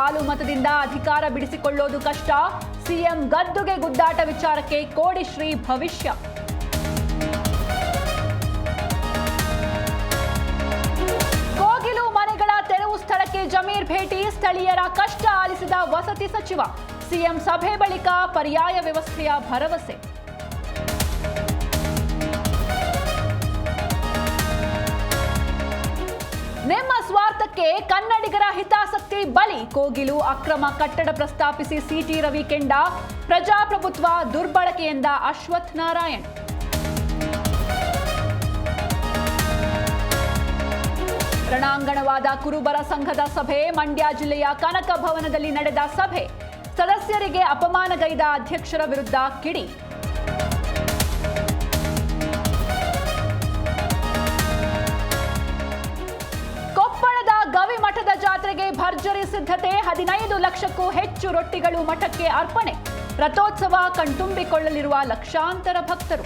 ಕಾಲು ಮತದಿಂದ ಅಧಿಕಾರ ಬಿಡಿಸಿಕೊಳ್ಳೋದು ಕಷ್ಟ. ಸಿಎಂ ಗದ್ದುಗೆ ಗುದ್ದಾಟ ವಿಚಾರಕ್ಕೆ ಕೋಡಿಶ್ರೀ ಭವಿಷ್ಯ. ಕೋಗಿಲು ಮನೆಗಳ ತೆರವು ಸ್ಥಳಕ್ಕೆ ಜಮೀರ್ ಭೇಟಿ. ಸ್ಥಳೀಯರ ಕಷ್ಟ ಆಲಿಸಿದ ವಸತಿ ಸಚಿವ. ಸಿಎಂ ಸಭೆ ಬಳಿಕ ಪರ್ಯಾಯ ವ್ಯವಸ್ಥೆಯ ಭರವಸೆ. ನಿಮ್ಮ ಸ್ವಾರ್ಥಕ್ಕೆ ಕನ್ನಡಿಗರ ಹಿತಾಸಕ್ತಿ ಬಲಿ. ಕೋಗಿಲು ಅಕ್ರಮ ಕಟ್ಟಡ ಪ್ರಸ್ತಾಪಿಸಿ ಸಿಟಿ ರವಿ ಕೆಂಡ. ಪ್ರಜಾಪ್ರಭುತ್ವ ದುರ್ಬಳಕೆಯಿಂದ ಅಶ್ವಥ್ ನಾರಾಯಣ್. ರಣಾಂಗಣವಾದ ಕುರುಬರ ಸಂಘದ ಸಭೆ. ಮಂಡ್ಯ ಜಿಲ್ಲೆಯ ಕನಕ ಭವನದಲ್ಲಿ ನಡೆದ ಸಭೆ. ಸದಸ್ಯರಿಗೆ ಅಪಮಾನಗೈದ ಅಧ್ಯಕ್ಷರ ವಿರುದ್ಧ ಕಿಡಿ. ಗವಿಮಠದ ಜಾತ್ರೆಗೆ ಭರ್ಜರಿ ಸಿದ್ಧತೆ. 15 ಲಕ್ಷಕ್ಕೂ ಹೆಚ್ಚು ರೊಟ್ಟಿಗಳು ಮಠಕ್ಕೆ ಅರ್ಪಣೆ. ರಥೋತ್ಸವ ಕಣ್ತುಂಬಿಕೊಳ್ಳಲಿರುವ ಲಕ್ಷಾಂತರ ಭಕ್ತರು.